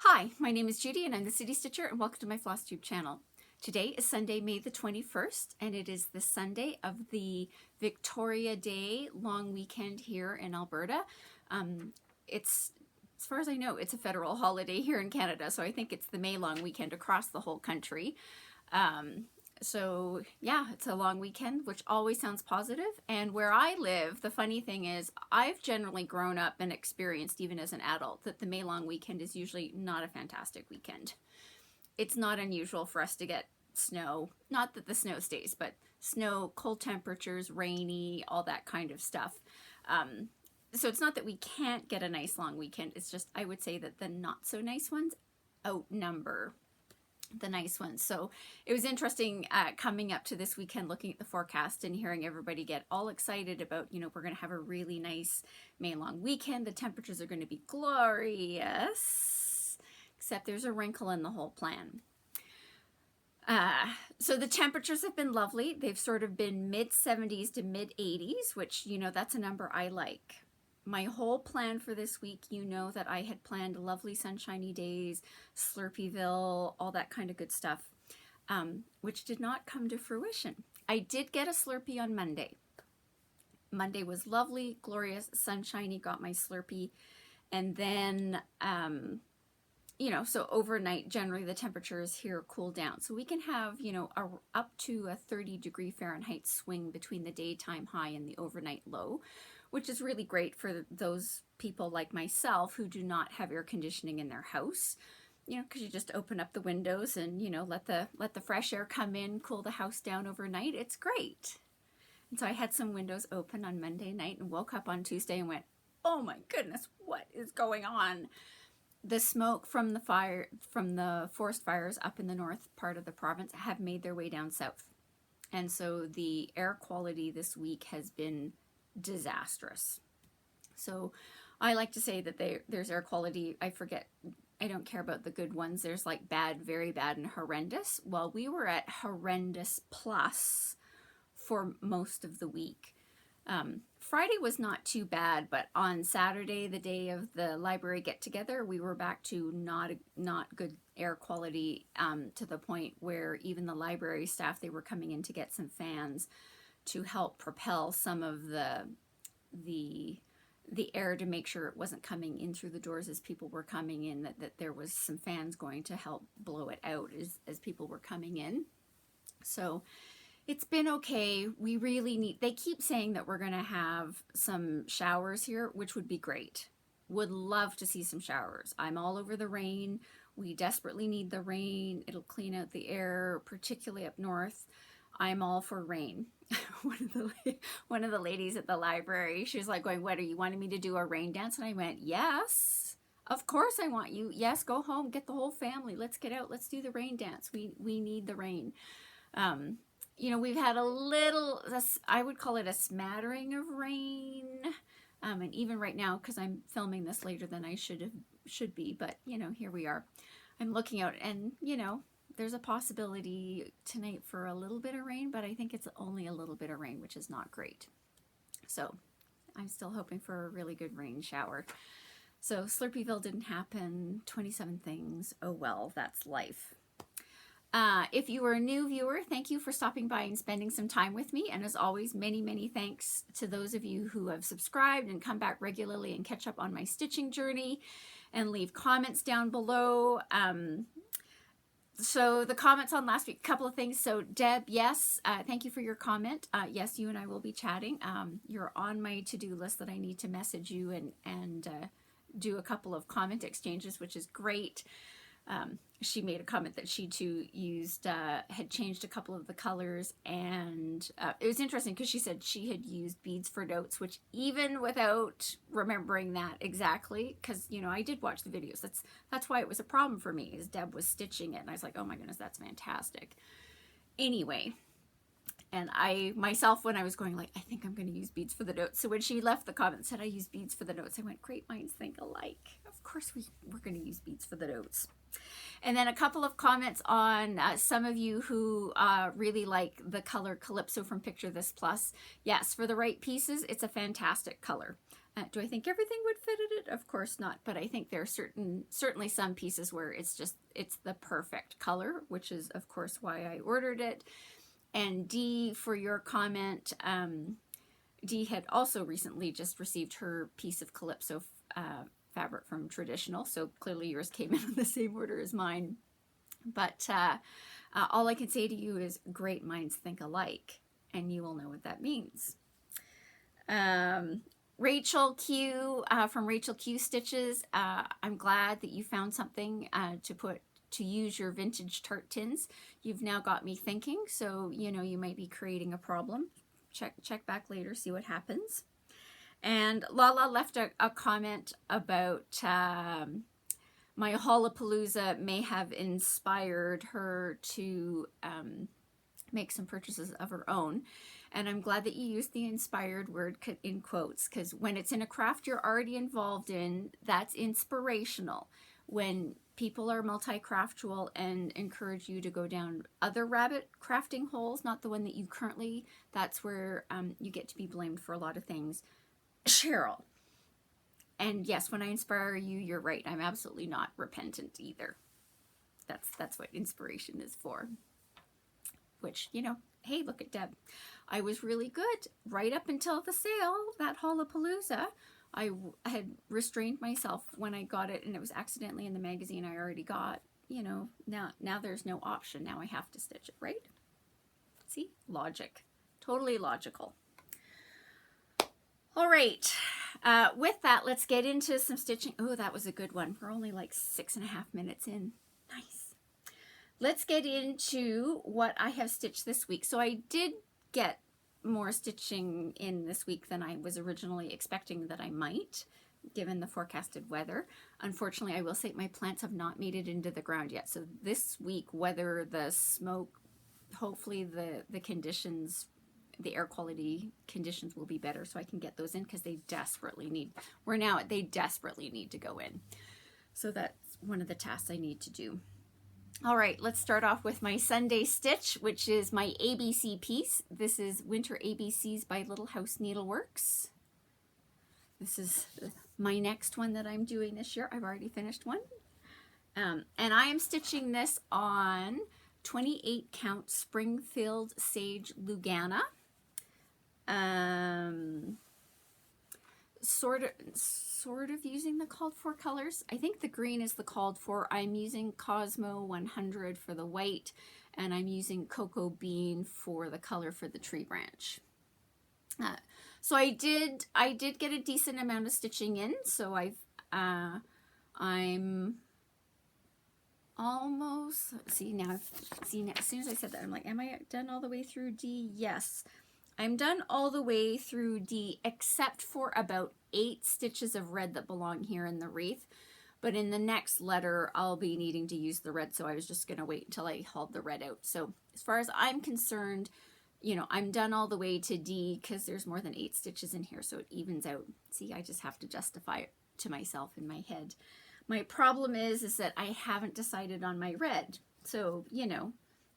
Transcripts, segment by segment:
Hi, my name is Judy and I'm the City Stitcher, and welcome to my Flosstube channel. Today is Sunday, May the 21st, and it is the Sunday of the Victoria Day long weekend here in Alberta. It's, as far as I know, it's a federal holiday here in Canada, so I think it's the May long weekend across the whole country. So yeah, it's a long weekend, which always sounds positive. And where I live, the funny thing is I've generally grown up and experienced, even as an adult, that the May long weekend is usually not a fantastic weekend. It's not unusual for us to get snow, not that the snow stays, but snow, cold temperatures, rainy, all that kind of stuff. So it's not that we can't get a nice long weekend. It's just, I would say that the not so nice ones outnumber the nice ones. So it was interesting coming up to this weekend, looking at the forecast and hearing everybody get all excited about, you know, we're going to have a really nice May long weekend. The temperatures are going to be glorious, except there's a wrinkle in the whole plan. So the temperatures have been lovely. They've sort of been mid 70s to mid 80s, which, you know, that's a number I like. My whole plan for this week, you know that I had planned lovely sunshiny days, Slurpeeville, all that kind of good stuff, which did not come to fruition. I did get a Slurpee on Monday. Monday was lovely, glorious, sunshiny, got my Slurpee. And then, you know, so overnight, generally the temperatures here cool down. So we can have, you know, up to a 30-degree Fahrenheit swing between the daytime high and the overnight low, which is really great for those people like myself who do not have air conditioning in their house, you know, because you just open up the windows and, you know, let the fresh air come in, cool the house down overnight. It's great. And so I had some windows open on Monday night and woke up on Tuesday and went, oh my goodness, what is going on? The smoke from the forest fires up in the north part of the province have made their way down south. And so the air quality this week has been disastrous. So I like to say that there's air quality, I don't care about the good ones. There's like bad, very bad, and horrendous. Well, we were at horrendous plus for most of the week. Friday was not too bad, but on Saturday, the day of the library get-together, we were back to not good air quality, to the point where even the library staff, they were coming in to get some fans to help propel some of the air to make sure it wasn't coming in through the doors as people were coming in, that there was some fans going to help blow it out as people were coming in. So it's been okay. We really need, they keep saying that we're going to have some showers here, which would be great. Would love to see some showers. I'm all over the rain. We desperately need the rain. It'll clean out the air, particularly up north. I'm all for rain. One of the ladies at the library, she was like going, what, are you wanting me to do a rain dance? And I went, yes, of course I want you. Yes, go home, get the whole family. Let's get out. Let's do the rain dance. We need the rain. You know, we've had a little, I would call it a smattering of rain. And even right now, because I'm filming this later than I should be, but you know, here we are. I'm looking out and, you know, there's a possibility tonight for a little bit of rain, but I think it's only a little bit of rain, which is not great. So I'm still hoping for a really good rain shower. So Slurpeeville didn't happen, 27 things. Oh well, that's life. If you are a new viewer, thank you for stopping by and spending some time with me. And as always, many, many thanks to those of you who have subscribed and come back regularly and catch up on my stitching journey and leave comments down below. So the comments on last week, a couple of things. So Deb, yes, thank you for your comment. Yes, you and I will be chatting. You're on my to-do list that I need to message you and do a couple of comment exchanges, which is great. She made a comment that she too used, had changed a couple of the colors, and it was interesting because she said she had used beads for notes, which even without remembering that exactly, because you know I did watch the videos, that's why it was a problem for me, is Deb was stitching it and I was like, oh my goodness, that's fantastic. Anyway, and I myself, when I was going like, I think I'm going to use beads for the notes, so when she left the comment said I use beads for the notes, I went, great minds think alike. Of course we're going to use beads for the notes. And then a couple of comments on some of you who really like the color Calypso from Picture This Plus. Yes, for the right pieces, it's a fantastic color. Do I think everything would fit in it? Of course not, but I think there are certainly some pieces where it's the perfect color, which is of course why I ordered it. And Dee, for your comment, Dee had also recently just received her piece of Calypso fabric from Traditional, so clearly yours came in the same order as mine. But all I can say to you is great minds think alike, and you will know what that means. Rachel Q from Rachel Q Stitches, I'm glad that you found something to use your vintage tart tins. You've now got me thinking, so you know you might be creating a problem. Check back later, see what happens. And Lala left a comment about my Haulapalooza may have inspired her to make some purchases of her own. And I'm glad that you used the inspired word in quotes, because when it's in a craft you're already involved in, that's inspirational. When people are multi-craftual and encourage you to go down other rabbit crafting holes, not the one that you currently, that's where you get to be blamed for a lot of things. Cheryl. And yes, when I inspire you, you're right. I'm absolutely not repentant either. That's what inspiration is for. Which, you know, hey, look at Deb. I was really good right up until the sale, that Haulapalooza. I had restrained myself when I got it, and it was accidentally in the magazine I already got. You know, now there's no option. Now I have to stitch it, right? See? Logic. Totally logical. All right. With that, let's get into some stitching. Oh, that was a good one. We're only like 6.5 minutes in. Nice. Let's get into what I have stitched this week. So I did get more stitching in this week than I was originally expecting that I might, given the forecasted weather. Unfortunately, I will say my plants have not made it into the ground yet. So this week, whether the smoke, hopefully the conditions, the air quality conditions will be better so I can get those in, because they desperately need, they desperately need to go in. So that's one of the tasks I need to do. All right, let's start off with my Sunday stitch, which is my ABC piece. This is Winter ABCs by Little House Needleworks. This is my next one that I'm doing this year. I've already finished one. And I am stitching this on 28 count Springfield Sage Lugana. Sort of using the called for colors. I think the green is the called for. I'm using Cosmo 100 for the white, and I'm using Cocoa Bean for the color for the tree branch. So I did get a decent amount of stitching in. So I'm almost, as soon as I said that, I'm like, am I done all the way through D? Yes. I'm done all the way through D, except for about 8 stitches of red that belong here in the wreath. But in the next letter, I'll be needing to use the red, so I was just going to wait until I hauled the red out. So as far as I'm concerned, you know, I'm done all the way to D, because there's more than 8 stitches in here, so it evens out. See, I just have to justify it to myself in my head. My problem is that I haven't decided on my red. So, you know,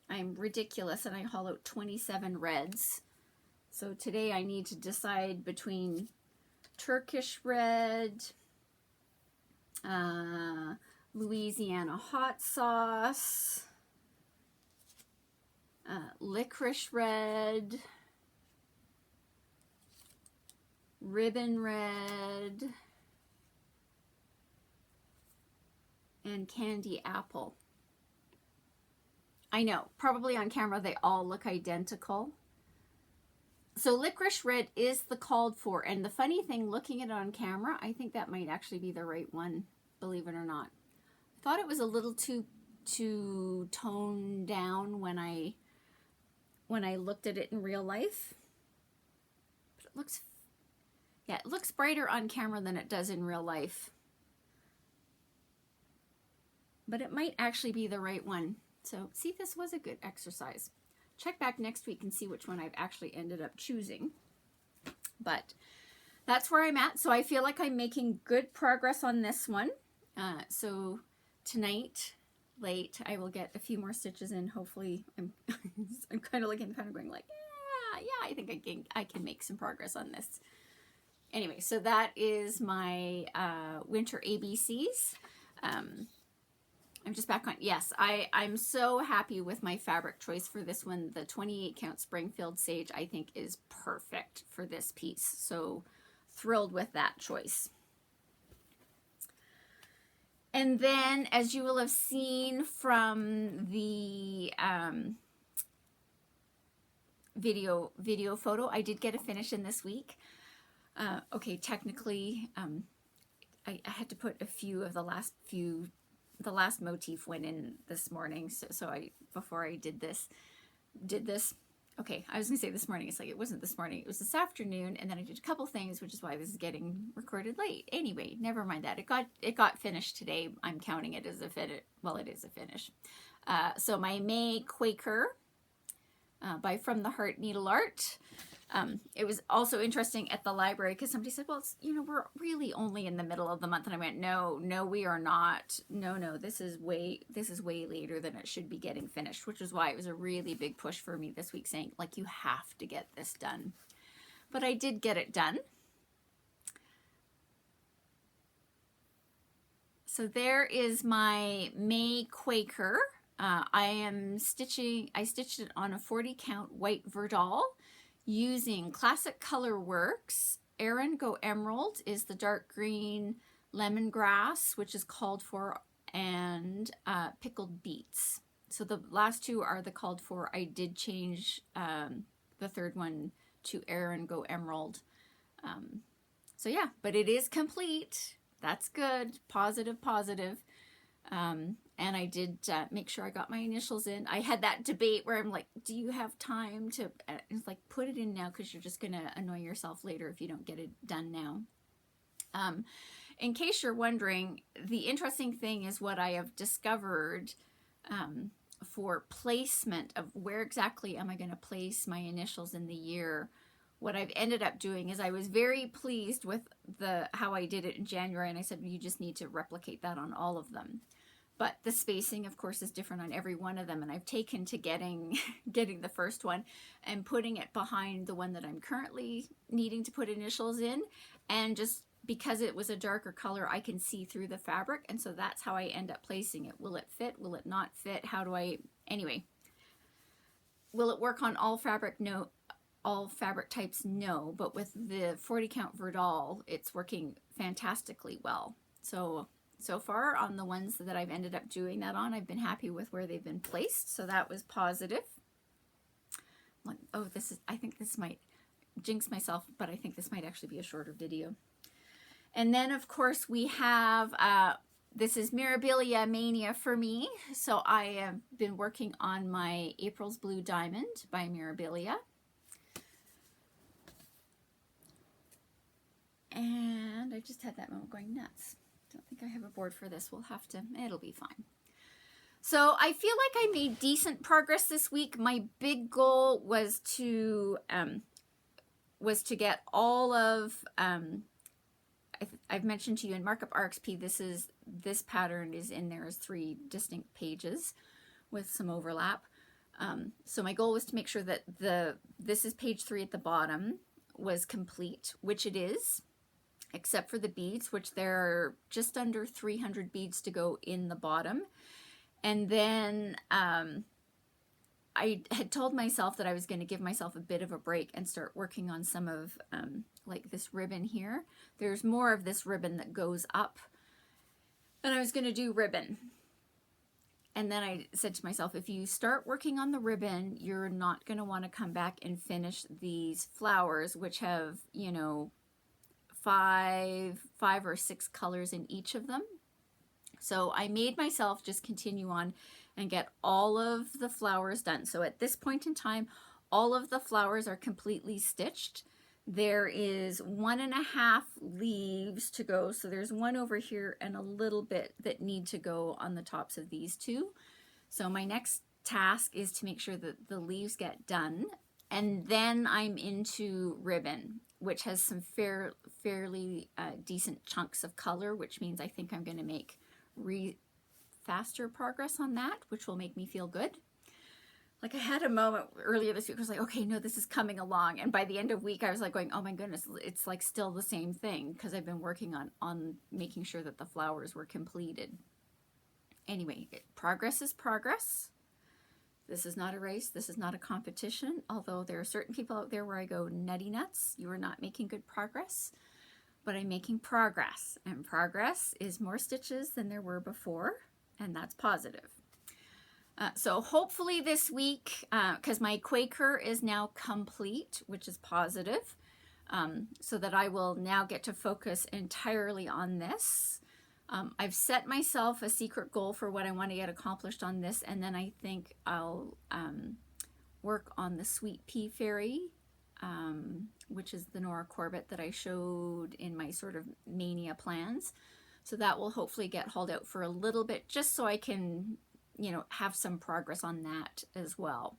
I'm ridiculous, and I haul out 27 reds. So today I need to decide between Turkish red, Louisiana hot sauce, licorice red, ribbon red, and candy apple. I know, probably on camera they all look identical. So licorice red is the called for, and the funny thing, looking at it on camera, I think that might actually be the right one, believe it or not. I thought it was a little too toned down when I looked at it in real life. But it looks brighter on camera than it does in real life. But it might actually be the right one. So see, this was a good exercise. Check back next week and see which one I've actually ended up choosing. But that's where I'm at. So I feel like I'm making good progress on this one. So tonight, late, I will get a few more stitches in. Hopefully, I'm kind of looking, kind of going like, yeah, I think I can make some progress on this. anyway, so that is my winter ABCs. I'm just back on. Yes, I'm so happy with my fabric choice for this one. The 28 count Springfield Sage I think is perfect for this piece. So thrilled with that choice. And then, as you will have seen from the video photo, I did get a finish in this week. Okay, technically, I had to put a few of the last motif went in this morning. So before I did this. Okay, I was gonna say this morning. It's like it wasn't this morning. It was this afternoon, and then I did a couple things, which is why this is getting recorded late. Anyway, never mind that. It got finished today. I'm counting it as a finish. Well, it is a finish. So my May Quaker by From the Heart Needleart. It was also interesting at the library because somebody said, well, it's, you know, we're really only in the middle of the month. And I went, no, we are not. No, this is way later than it should be getting finished, which is why it was a really big push for me this week saying, like, you have to get this done. But I did get it done. So there is my May Quaker. I stitched it on a 40 count white Verdal using classic Colorworks. Erin Go Emerald is the dark green lemongrass, which is called for, and pickled beets. So the last two are the called for. I did change the third one to Erin Go Emerald. So yeah, but it is complete. That's good. Positive. And I did make sure I got my initials in. I had that debate where I'm like, do you have time to, it's like, put it in now because you're just going to annoy yourself later if you don't get it done now. In case you're wondering, the interesting thing is what I have discovered for placement of where exactly am I going to place my initials in the year. What I've ended up doing is I was very pleased with how I did it in January, and I said, you just need to replicate that on all of them. But the spacing, of course, is different on every one of them. And I've taken to getting the first one and putting it behind the one that I'm currently needing to put initials in. And just because it was a darker color, I can see through the fabric. And so that's how I end up placing it. Will it fit? Will it not fit? Anyway, will it work on all fabric? No. All fabric types? No. But with the 40 count Verdal, it's working fantastically well. So far on the ones that I've ended up doing that on, I've been happy with where they've been placed. So that was positive. Oh, I think this might jinx myself, but I think this might actually be a shorter video. And then of course we have, this is Mirabilia Mania for me. So I have been working on my April's Blue Diamond by Mirabilia. And I just had that moment going nuts. Don't think I have a board for this. We'll have to, it'll be fine. So I feel like I made decent progress this week. My big goal was to get all of, I've mentioned to you in Markup RXP, this pattern is in there as 3 distinct pages with some overlap. So my goal was to make sure that this is page 3 at the bottom was complete, which it is. Except for the beads, which there are just under 300 beads to go in the bottom. And then I had told myself that I was going to give myself a bit of a break and start working on some of like this ribbon here. There's more of this ribbon that goes up. And I was going to do ribbon. And then I said to myself, if you start working on the ribbon, you're not going to want to come back and finish these flowers, which have, you know, five or 6 colors in each of them. So I made myself just continue on and get all of the flowers done. So at this point in time, all of the flowers are completely stitched. There is 1.5 leaves to go. So there's one over here and a little bit that need to go on the tops of these 2. So my next task is to make sure that the leaves get done. And then I'm into ribbon, which has some fairly decent chunks of color, which means I think I'm going to make faster progress on that, which will make me feel good. like I had a moment earlier this week, I was like, okay, no, this is coming along. And by the end of week, I was like going, oh my goodness, it's like still the same thing, because I've been working on making sure that the flowers were completed. Anyway, progress is progress. This is not a race. This is not a competition. Although there are certain people out there where I go, nutty nuts, you are not making good progress. But I'm making progress. And progress is more stitches than there were before. And that's positive. So hopefully this week, because my Quaker is now complete, which is positive, so that I will now get to focus entirely on this. I've set myself a secret goal for what I want to get accomplished on this, and then I think I'll work on the Sweet Pea Fairy, which is the Nora Corbett that I showed in my sort of mania plans. So that will hopefully get hauled out for a little bit, just so I can, you know, have some progress on that as well.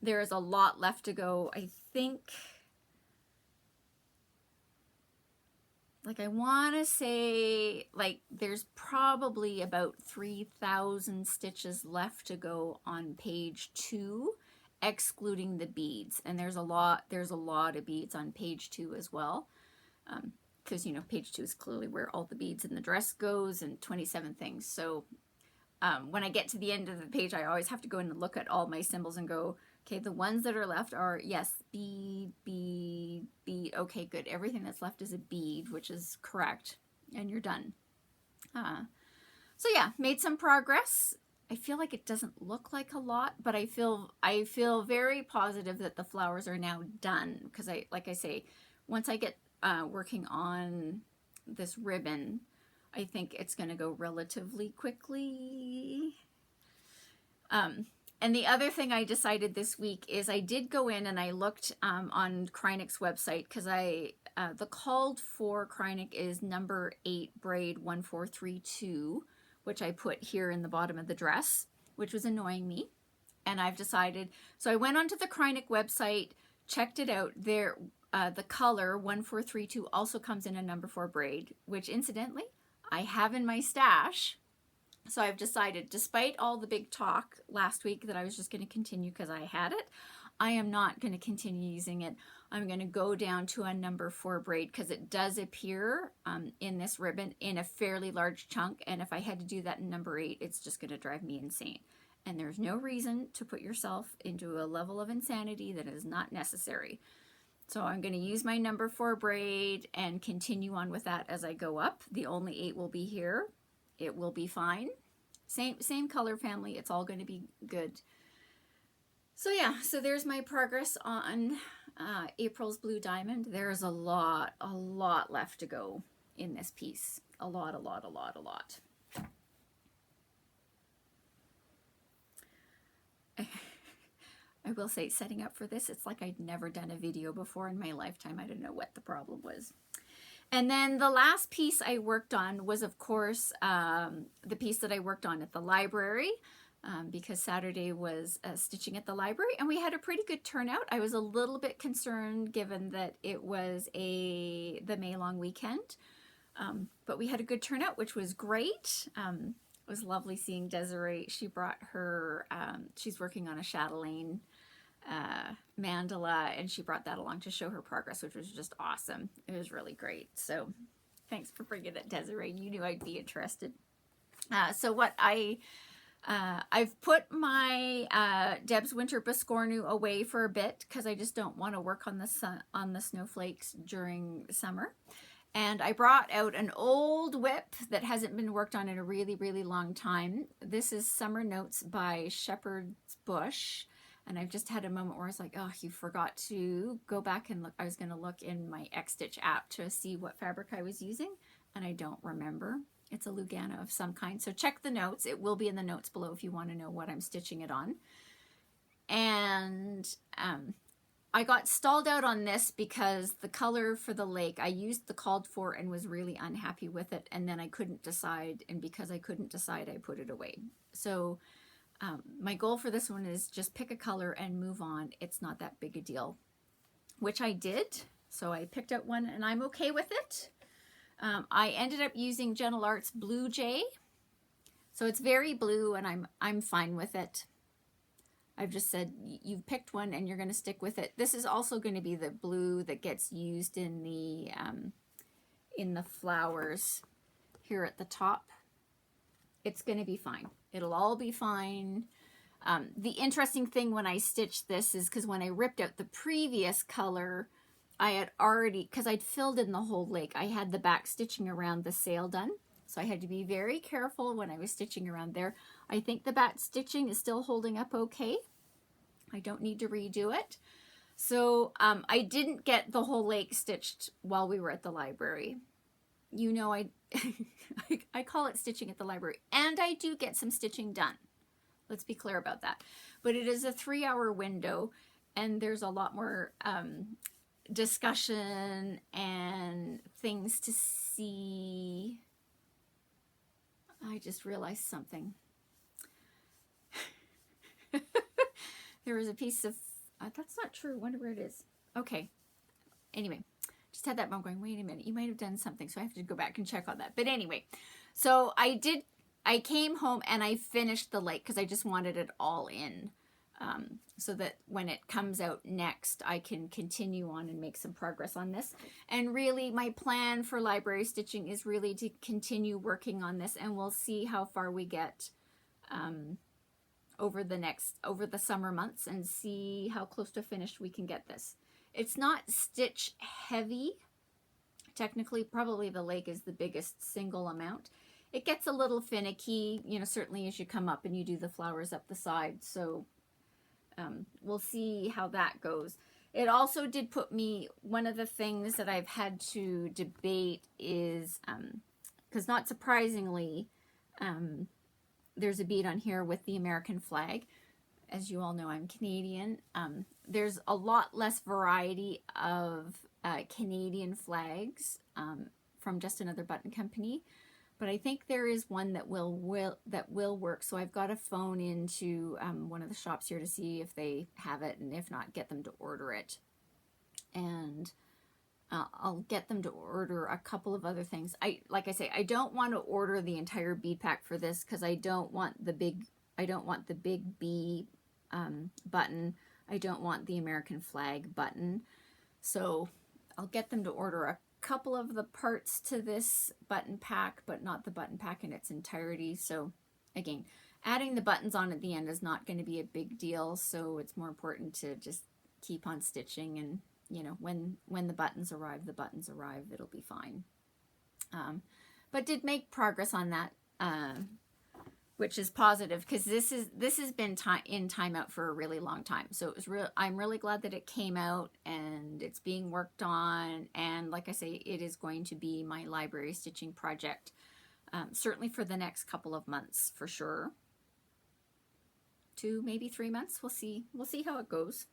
There is a lot left to go. I think, like, I want to say, like, there's probably about 3,000 stitches left to go on page 2, excluding the beads. And there's a lot of beads on page 2 as well. Because, you know, page 2 is clearly where all the beads in the dress goes, and 27 things. So when I get to the end of the page, I always have to go in and look at all my symbols and go, okay, the ones that are left are, yes, bead, bead, bead. Okay, good. Everything that's left is a bead, which is correct. And you're done. So yeah, made some progress. I feel like it doesn't look like a lot, but I feel very positive that the flowers are now done. Because like I say, once I get working on this ribbon, I think it's going to go relatively quickly. And the other thing I decided this week is I did go in and I looked on Krynek's website, because the called for Krynek is number 8 braid 1432, which I put here in the bottom of the dress, which was annoying me. And I've decided, so I went onto the Krynek website, checked it out. There, the color 1432 also comes in a number 4 braid, which incidentally I have in my stash. So I've decided, despite all the big talk last week that I was just going to continue because I had it, I am not going to continue using it. I'm going to go down to a number 4 braid, because it does appear in this ribbon in a fairly large chunk. And if I had to do that in number 8, it's just going to drive me insane. And there's no reason to put yourself into a level of insanity that is not necessary. So I'm going to use my number 4 braid and continue on with that as I go up. The only 8 will be here. It will be fine. Same color family. It's all going to be good. So yeah, so there's my progress on April's Blue Diamond. There's a lot left to go in this piece. A lot. I will say, setting up for this, it's like I'd never done a video before in my lifetime. I don't know what the problem was. And then the last piece I worked on was, of course, the piece that I worked on at the library, because Saturday was stitching at the library, and we had a pretty good turnout. I was a little bit concerned given that it was the May long weekend, but we had a good turnout, which was great. It was lovely seeing Desiree. She brought her, she's working on a chatelaine mandala, and she brought that along to show her progress, which was just awesome. It was really great. So thanks for bringing it, Desiree. You knew I'd be interested. So what I've put my Deb's Winter Biscornu away for a bit, because I just don't want to work on the snowflakes during summer. And I brought out an old whip that hasn't been worked on in a really long time. This is Summer Notes by Shepherd's Bush. And I've just had a moment where I was like, oh, you forgot to go back and look. I was going to look in my X-Stitch app to see what fabric I was using, and I don't remember. It's a Lugana of some kind. So check the notes. It will be in the notes below if you want to know what I'm stitching it on. And I got stalled out on this because the color for the lake, I used the called for and was really unhappy with it. And then I couldn't decide. And because I couldn't decide, I put it away. So my goal for this one is just pick a color and move on. It's not that big a deal, which I did. So I picked out one and I'm okay with it. I ended up using Needleart's Blue Jay. So it's very blue and I'm fine with it. I've just said you've picked one and you're going to stick with it. This is also going to be the blue that gets used in the flowers here at the top. It's going to be fine. It'll all be fine. The interesting thing when I stitched this is because when I ripped out the previous color, I had already, because I'd filled in the whole lake, I had the back stitching around the sail done. So I had to be very careful when I was stitching around there. I think the back stitching is still holding up okay. I don't need to redo it. So I didn't get the whole lake stitched while we were at the library. You know, I call it stitching at the library, and I do get some stitching done. Let's be clear about that. But it is a 3-hour window, and there's a lot more discussion and things to see. I just realized something. There was a piece of, that's not true. I wonder where it is. Okay. Anyway, just had that moment going, wait a minute, you might have done something. So I have to go back and check on that. But anyway, so I came home and I finished the lake because I just wanted it all in. So that when it comes out next, I can continue on and make some progress on this. And really, my plan for library stitching is really to continue working on this, and we'll see how far we get over the summer months and see how close to finished we can get this. It's not stitch heavy. Technically, probably the lake is the biggest single amount. It gets a little finicky, you know, certainly as you come up and you do the flowers up the side. So we'll see how that goes. It also did put me, one of the things that I've had to debate is, because not surprisingly, there's a bead on here with the American flag. As you all know, I'm Canadian. There's a lot less variety of Canadian flags from Just Another Button Company. But I think there is one that will work. So I've got to phone into one of the shops here to see if they have it, and if not, get them to order it. And I'll get them to order a couple of other things. Like I say, I don't want to order the entire bead pack for this because I don't want the big B button. I don't want the American flag button. So I'll get them to order a couple of the parts to this button pack, but not the button pack in its entirety. So again, adding the buttons on at the end is not going to be a big deal, so it's more important to just keep on stitching, and you know, when the buttons arrive, it'll be fine. But did make progress on that, which is positive, because this has been in timeout for a really long time. So it was I'm really glad that it came out and it's being worked on. And like I say, it is going to be my library stitching project, certainly for the next couple of months for sure. 2, maybe 3 months. We'll see how it goes.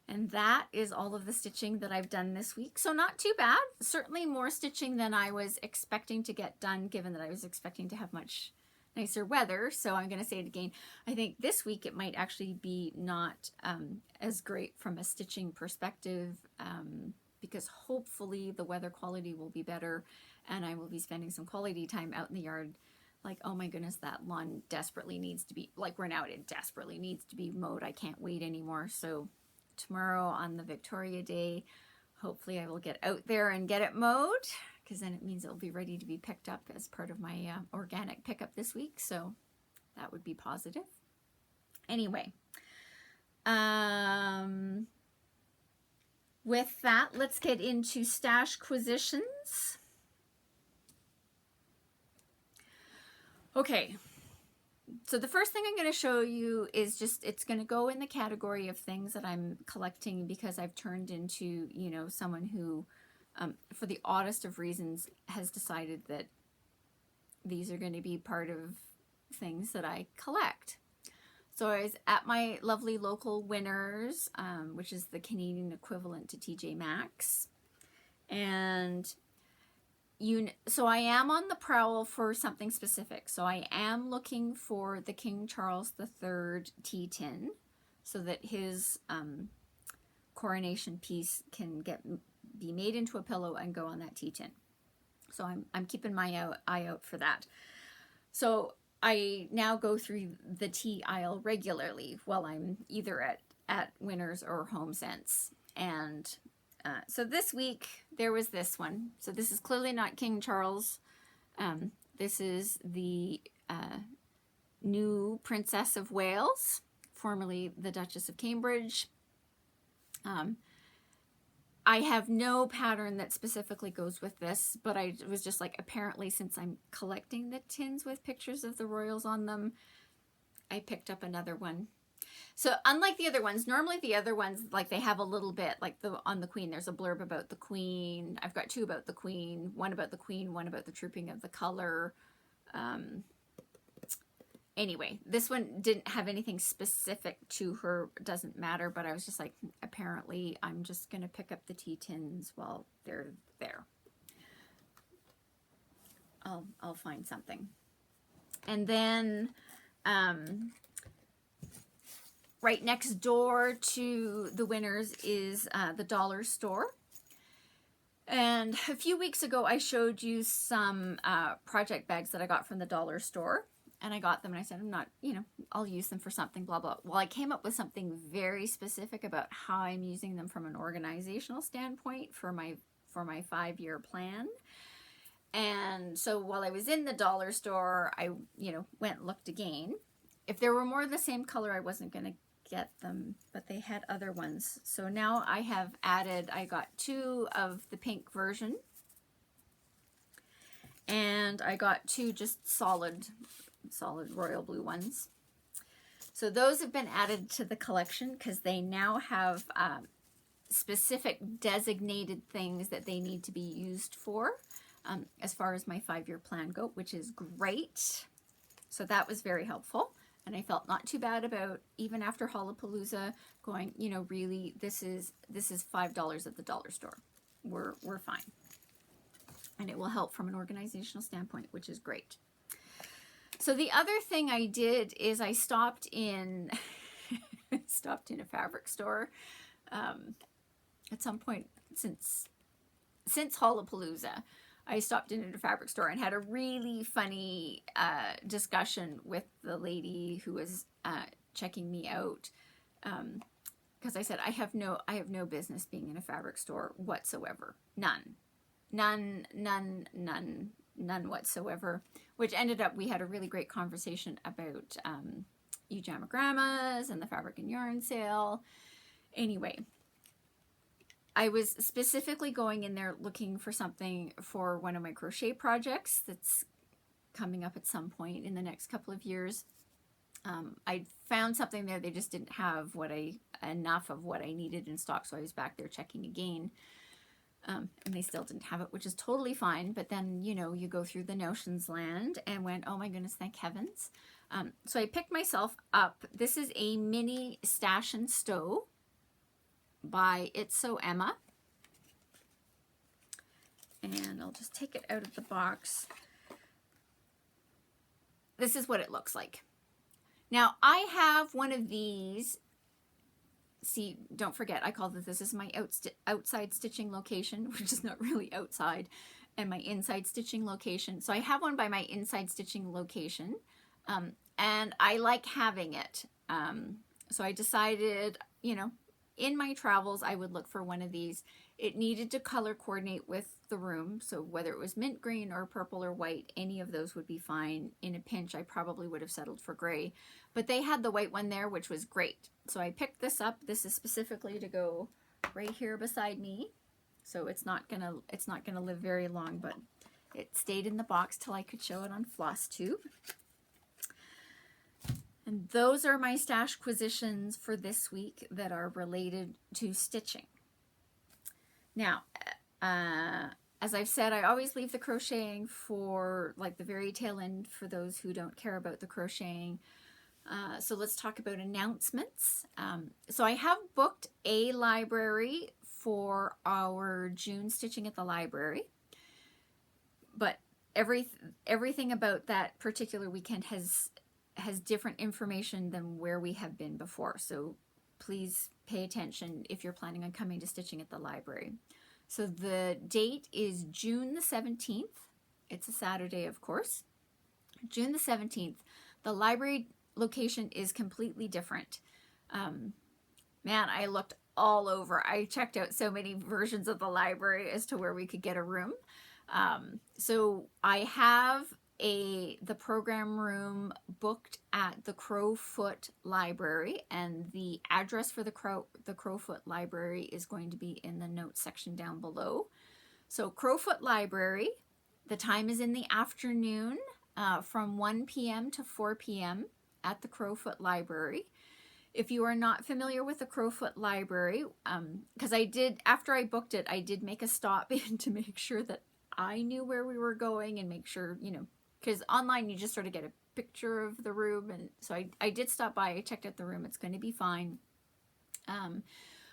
And that is all of the stitching that I've done this week. So not too bad. Certainly more stitching than I was expecting to get done, given that I was expecting to have much nicer weather. So I'm going to say it again. I think this week it might actually be not as great from a stitching perspective, because hopefully the weather quality will be better and I will be spending some quality time out in the yard. Like, oh my goodness, that lawn desperately needs to be, like we're now, it desperately needs to be mowed. I can't wait anymore. So tomorrow on the Victoria Day, hopefully I will get out there and get it mowed, because then it means it'll be ready to be picked up as part of my organic pickup this week. So that would be positive. Anyway, with that, let's get into Stashquisitions. Okay. So the first thing I'm going to show you is just, it's going to go in the category of things that I'm collecting because I've turned into, you know, someone who, for the oddest of reasons, has decided that these are going to be part of things that I collect. So I was at my lovely local Winners, which is the Canadian equivalent to TJ Maxx. And so I am on the prowl for something specific. So I am looking for the King Charles III tea tin so that his coronation piece can be made into a pillow and go on that tea tin. So I'm keeping my eye out for that. So I now go through the tea aisle regularly while I'm either at Winners or HomeSense. And so this week there was this one. So this is clearly not King Charles. This is the new Princess of Wales, formerly the Duchess of Cambridge. I have no pattern that specifically goes with this, but I was just like, apparently since I'm collecting the tins with pictures of the royals on them, I picked up another one. So unlike the other ones, normally the other ones, like they have a little bit, like on the Queen, there's a blurb about the Queen. I've got 2 about the Queen, one about the Queen, one about the Trooping of the Color. Anyway, this one didn't have anything specific to her, doesn't matter, but I was just like, apparently I'm just going to pick up the tea tins while they're there. I'll find something. And then right next door to the Winners is the dollar store. And a few weeks ago, I showed you some project bags that I got from the dollar store. And I got them and I said, I'm not, I'll use them for something, blah, blah. Well, I came up with something very specific about how I'm using them from an organizational standpoint for my 5-year plan. And so while I was in the dollar store, I, went and looked again. If there were more of the same color, I wasn't going to get them, but they had other ones. So now I have added, I got 2 of the pink version. And I got 2 just solid royal blue ones. So those have been added to the collection because they now have specific designated things that they need to be used for as far as my 5-year plan go, which is great. So that was very helpful. And I felt not too bad about, even after Hollapalooza, going, really, this is $5 at the dollar store. We're fine. And it will help from an organizational standpoint, which is great. So the other thing I did is I stopped in a fabric store at some point since Hollapalooza. I stopped in at a fabric store and had a really funny discussion with the lady who was checking me out, because I said I have no business being in a fabric store whatsoever. None whatsoever, which ended up, we had a really great conversation about ujamagrammas and the fabric and yarn sale. Anyway, I was specifically going in there looking for something for one of my crochet projects that's coming up at some point in the next couple of years. I found something there, they just didn't have enough of what I needed in stock, so I was back there checking again. And they still didn't have it, which is totally fine. But then, you go through the notions land and went, oh my goodness, thank heavens. So I picked myself up. This is a mini Stash and Stow by It's So Emma. And I'll just take it out of the box. This is what it looks like. Now, I have one of these. See, don't forget, I call this is my outside stitching location, which is not really outside, and my inside stitching location. So I have one by my inside stitching location, and I like having it. So I decided, in my travels, I would look for one of these. It needed to color coordinate with the room, so whether it was mint green or purple or white, any of those would be fine. In a pinch, I probably would have settled for gray, but they had the white one there, which was great. So I picked this up. This is specifically to go right here beside me, so it's not gonna live very long, but it stayed in the box till I could show it on Flosstube. And those are my Stashquisitions for this week that are related to stitching. Now, as I've said, I always leave the crocheting for like the very tail end for those who don't care about the crocheting. So let's talk about announcements. So I have booked a library for our June Stitching at the Library, but everything about that particular weekend has different information than where we have been before. So please pay attention if you're planning on coming to Stitching at the Library. So the date is June the 17th. It's a Saturday, of course. June the 17th. The library location is completely different. Man, I looked all over. I checked out so many versions of the library as to where we could get a room. So I have the program room booked at the Crowfoot Library, and the address for the Crowfoot Library is going to be in the notes section down below. So Crowfoot Library, the time is in the afternoon from 1 p.m. to 4 p.m. at the Crowfoot Library. If you are not familiar with the Crowfoot Library, because after I booked it, I did make a stop in to make sure that I knew where we were going and make sure, because online you just sort of get a picture of the room. And so I did stop by, I checked out the room, it's going to be fine.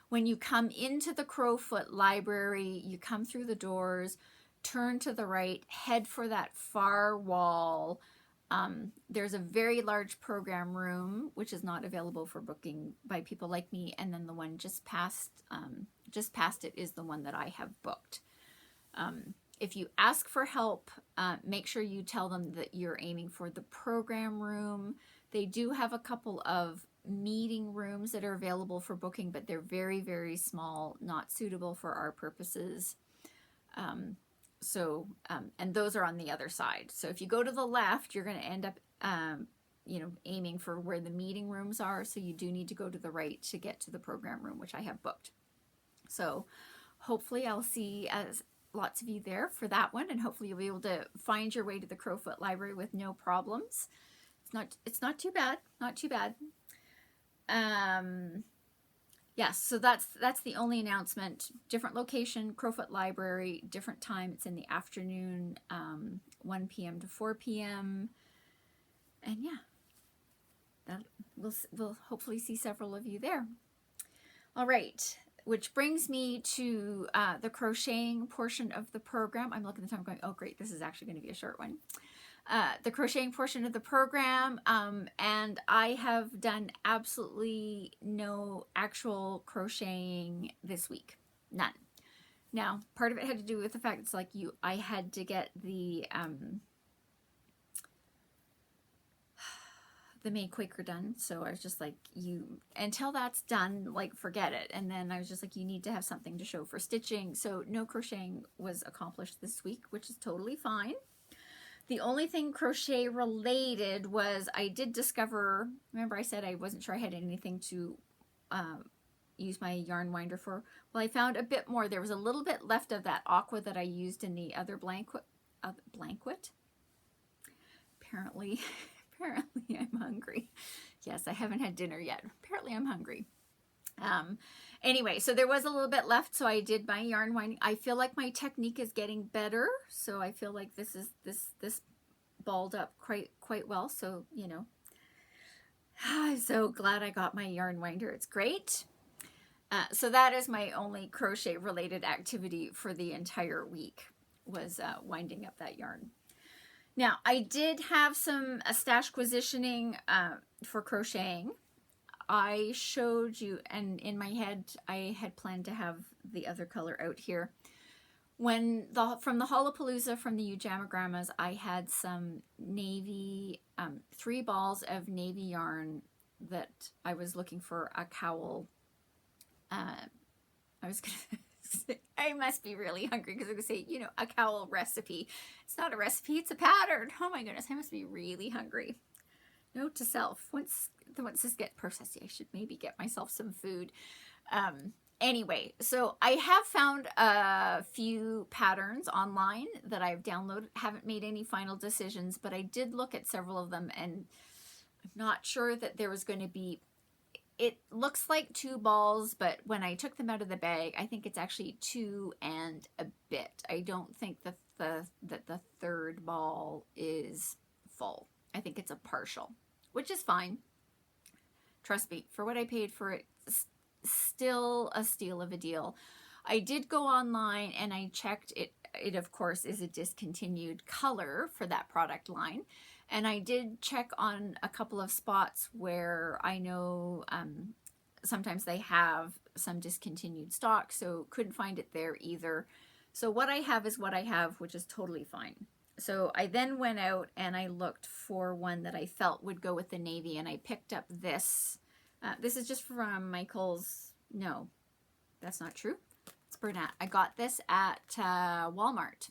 When you come into the Crowfoot Library, you come through the doors, turn to the right, head for that far wall. There's a very large program room, which is not available for booking by people like me. And then the one just past it is the one that I have booked. If you ask for help, make sure you tell them that you're aiming for the program room. They do have a couple of meeting rooms that are available for booking, but they're very, very small, not suitable for our purposes. And those are on the other side. So if you go to the left, you're going to end up, aiming for where the meeting rooms are. So you do need to go to the right to get to the program room, which I have booked. So hopefully I'll see lots of you there for that one. And hopefully you'll be able to find your way to the Crowfoot Library with no problems. It's not too bad. Not too bad. Yes, so that's the only announcement. Different location, Crowfoot Library, different time. It's in the afternoon, 1 p.m. to 4 p.m. And yeah, we'll hopefully see several of you there. All right, which brings me to the crocheting portion of the program. I'm looking at the time going, oh great, this is actually going to be a short one. The crocheting portion of the program, and I have done absolutely no actual crocheting this week. None. Now, part of it had to do with the fact it's like I had to get the maid Quaker done. So I was just like, until that's done, like forget it. And then I was just like, you need to have something to show for stitching. So no crocheting was accomplished this week, which is totally fine. The only thing crochet related was I did discover, remember I said I wasn't sure I had anything to use my yarn winder for. Well, I found a bit more. There was a little bit left of that aqua that I used in the other blanket. Apparently I'm hungry. Yes, I haven't had dinner yet. Apparently I'm hungry. Anyway, so there was a little bit left, so I did my yarn winding. I feel like my technique is getting better, so I feel like this balled up quite well. So I'm so glad I got my yarn winder. It's great. So that is my only crochet related activity for the entire week, was winding up that yarn. Now I did have some Stashquisitioning for crocheting. I showed you, and in my head, I had planned to have the other color out here. From the Hollapalooza from the Ujamagrammas, I had some navy, 3 balls of navy yarn that I was looking for a cowl. I was going to say, I must be really hungry because I was going to say, a cowl recipe. It's not a recipe, it's a pattern. Oh my goodness, I must be really hungry. Note to self, once this gets processed, I should maybe get myself some food. Anyway, so I have found a few patterns online that I've downloaded. Haven't made any final decisions, but I did look at several of them, and I'm not sure that there was going to be, it looks like 2 balls, but when I took them out of the bag, I think it's actually 2 and a bit. I don't think that the third ball is full. I think it's a partial, which is fine. Trust me, for what I paid for it, still a steal of a deal. I did go online and I checked it. It of course is a discontinued color for that product line. And I did check on a couple of spots where I know sometimes they have some discontinued stock, so couldn't find it there either. So what I have is what I have, which is totally fine. So I then went out and I looked for one that I felt would go with the navy, and I picked up this. This is just from Michael's. No, that's not true. It's Bernat. I got this at Walmart,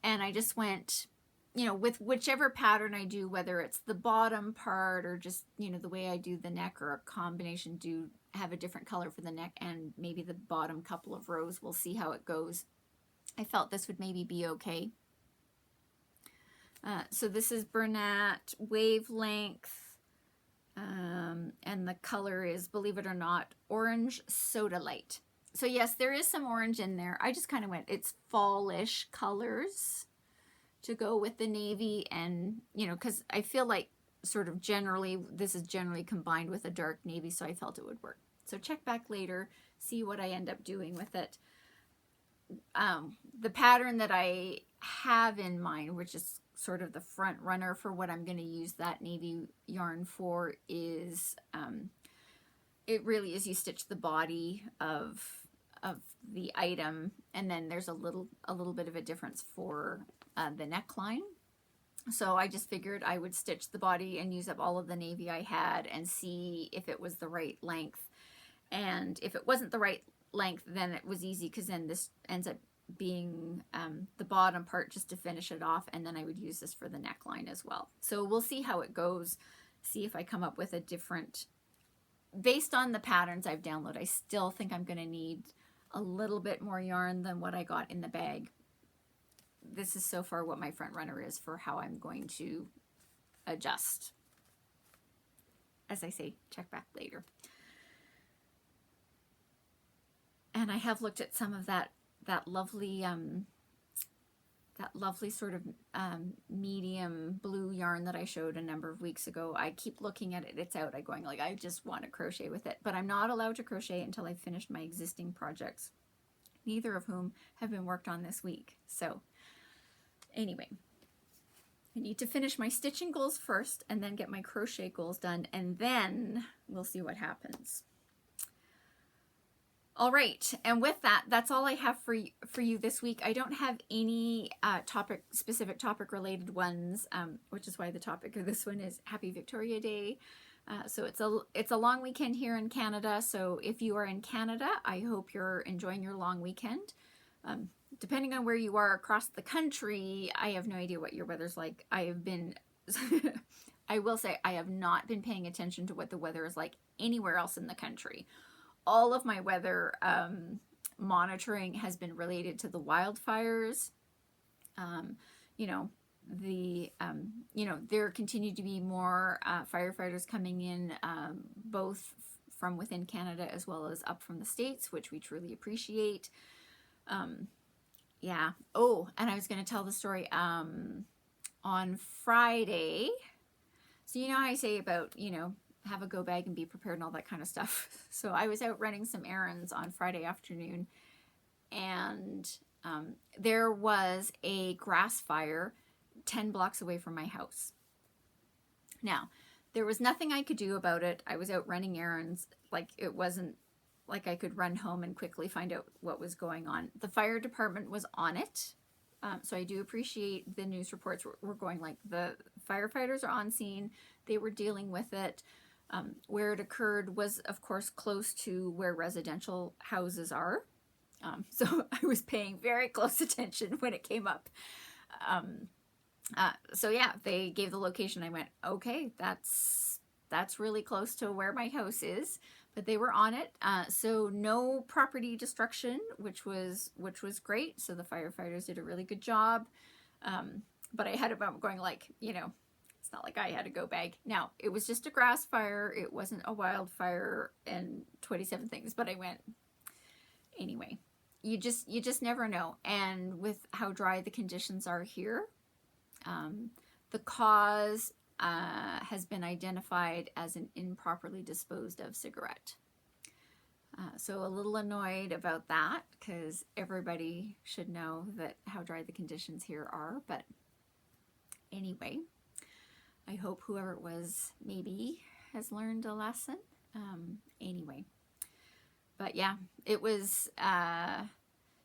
and I just went, you know, with whichever pattern I do, whether it's the bottom part or just, you know, the way I do the neck, or a combination, do have a different color for the neck and maybe the bottom couple of rows. We'll see how it goes. I felt this would maybe be okay. So this is Bernat Wavelength, and the color is, believe it or not, orange Sodalite. So yes, there is some orange in there. I just kind of went, it's fallish colors to go with the navy, and, you know, because I feel like sort of generally, this is generally combined with a dark navy, so I felt it would work. So check back later, see what I end up doing with it. The pattern that I have in mind, which is sort of the front runner for what I'm going to use that navy yarn for, is it really is, you stitch the body of the item, and then there's a little bit of a difference for the neckline. So I just figured I would stitch the body and use up all of the navy I had and see if it was the right length. And if it wasn't the right length, then it was easy, because then this ends up being the bottom part just to finish it off, and then I would use this for the neckline as well. So we'll see how it goes, see if I come up with a different, based on the patterns I've downloaded. I still think I'm going to need a little bit more yarn than what I got in the bag. This is so far what my front runner is for how I'm going to adjust. As I say, check back later. And I have looked at some of that lovely sort of medium blue yarn that I showed a number of weeks ago. I keep looking at it. It's out. I'm going like, I just want to crochet with it, but I'm not allowed to crochet until I've finished my existing projects, neither of whom have been worked on this week. So anyway, I need to finish my stitching goals first, and then get my crochet goals done, and then we'll see what happens. All right, and with that, that's all I have for you this week. I don't have any specific topic related ones, which is why the topic of this one is Happy Victoria Day. So it's a long weekend here in Canada. So if you are in Canada, I hope you're enjoying your long weekend. Depending on where you are across the country, I have no idea what your weather's like. I have been, I will say, I have not been paying attention to what the weather is like anywhere else in the country. All of my weather monitoring has been related to the wildfires. You know, there continue to be more firefighters coming in, both from within Canada as well as up from the States, which we truly appreciate. Yeah. Oh, and I was going to tell the story on Friday. So you know how I say about, you know, have a go bag and be prepared and all that kind of stuff. So I was out running some errands on Friday afternoon, and there was a grass fire 10 blocks away from my house. Now, there was nothing I could do about it. I was out running errands. Like, it wasn't like I could run home and quickly find out what was going on. The fire department was on it. So I do appreciate the news reports were going, like, the firefighters are on scene. They were dealing with it. Where it occurred was, of course, close to where residential houses are. So I was paying very close attention when it came up. So yeah, they gave the location. I went, okay, that's really close to where my house is. But they were on it. So no property destruction, which was great. So the firefighters did a really good job. But I had a moment going, like, you know, it's not like I had a go bag. Now, it was just a grass fire. It wasn't a wildfire and 27 things. But I went, anyway, you just never know. And with how dry the conditions are here, the cause has been identified as an improperly disposed of cigarette. So a little annoyed about that, because everybody should know that how dry the conditions here are. But anyway, I hope whoever it was maybe has learned a lesson. Anyway, but yeah, it was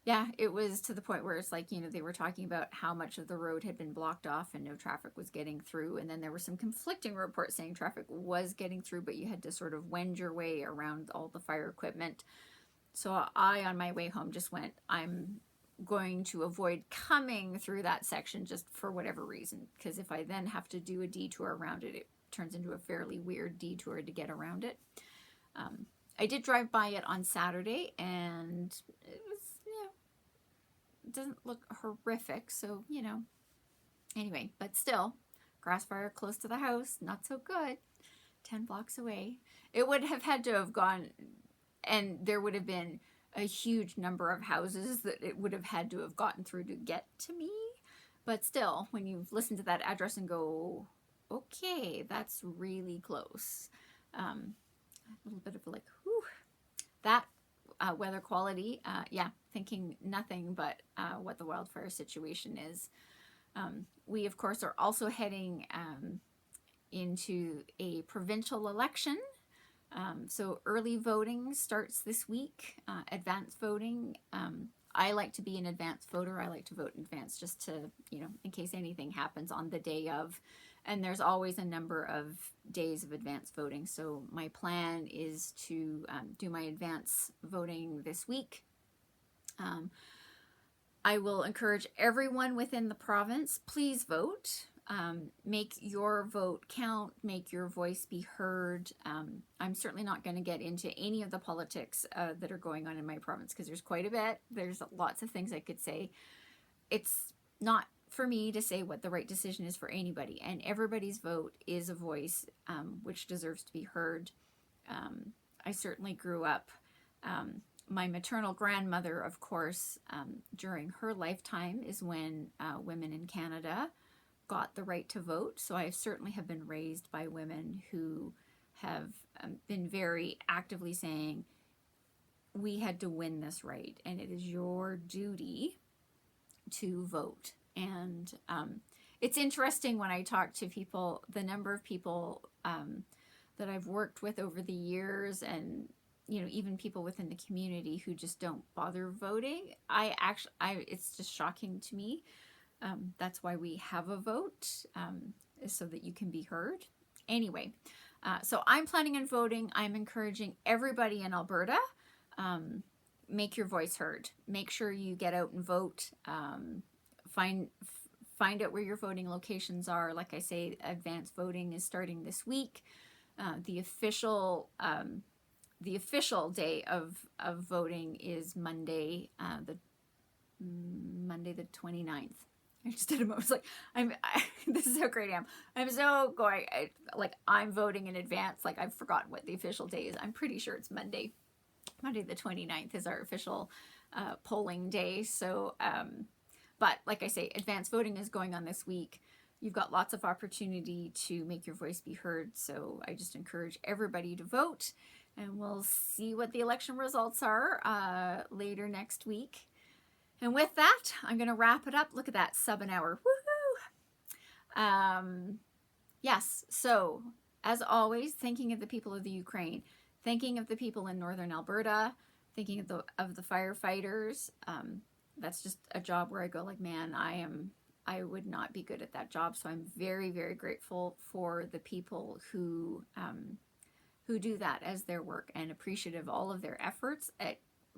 Yeah, it was to the point where it's like, you know, they were talking about how much of the road had been blocked off and no traffic was getting through. And then there were some conflicting reports saying traffic was getting through, but you had to sort of wend your way around all the fire equipment. So I, on my way home, just went, I'm going to avoid coming through that section just for whatever reason. Because if I then have to do a detour around it, it turns into a fairly weird detour to get around it. I did drive by it on Saturday, and it was, you know, it doesn't look horrific, so, you know, anyway, but still, grass fire close to the house, not so good, 10 blocks away. It would have had to have gone, and there would have been a huge number of houses that it would have had to have gotten through to get to me, but still, when you listen to that address and go, okay, that's really close, a little bit of like, whew, that weather quality, yeah, thinking nothing but what the wildfire situation is. We, of course, are also heading into a provincial election. So early voting starts this week, advanced voting. I like to be an advanced voter. I like to vote in advance just to, you know, in case anything happens on the day of. And there's always a number of days of advance voting. So my plan is to do my advance voting this week. I will encourage everyone within the province, please vote. Make your vote count, make your voice be heard. I'm certainly not going to get into any of the politics that are going on in my province because there's quite a bit. There's lots of things I could say. It's not for me to say what the right decision is for anybody, and everybody's vote is a voice which deserves to be heard. I certainly grew up, my maternal grandmother, of course, during her lifetime is when women in Canada got the right to vote. So I certainly have been raised by women who have been very actively saying, we had to win this right, and it is your duty to vote. And it's interesting when I talk to people, the number of people that I've worked with over the years, and you know, even people within the community who just don't bother voting. It's just shocking to me. That's why we have a vote, is so that you can be heard. Anyway, so I'm planning on voting. I'm encouraging everybody in Alberta, make your voice heard. Make sure you get out and vote. Find out where your voting locations are. Like I say, advanced voting is starting this week. The official day of voting is Monday, Monday the 29th. I just did a moment. I was like, this is how great I am. I'm so going, I'm voting in advance. Like, I've forgotten what the official day is. I'm pretty sure it's Monday. Monday the 29th is our official polling day. So, but like I say, advanced voting is going on this week. You've got lots of opportunity to make your voice be heard. So I just encourage everybody to vote, and we'll see what the election results are later next week. And with that, I'm going to wrap it up. Look at that, sub an hour. Woohoo! Yes, so as always, thinking of the people of the Ukraine, thinking of the people in northern Alberta, thinking of the firefighters. That's just a job where I go like, man, I would not be good at that job. So I'm very, very grateful for the people who do that as their work, and appreciative of all of their efforts.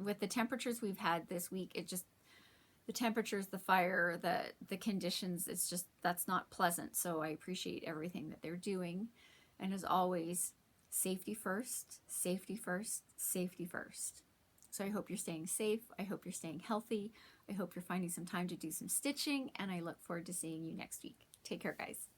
With the temperatures we've had this week, the temperatures, the fire, the conditions, it's just, that's not pleasant. So I appreciate everything that they're doing. And as always, safety first, safety first, safety first. So I hope you're staying safe. I hope you're staying healthy. I hope you're finding some time to do some stitching, and I look forward to seeing you next week. Take care, guys.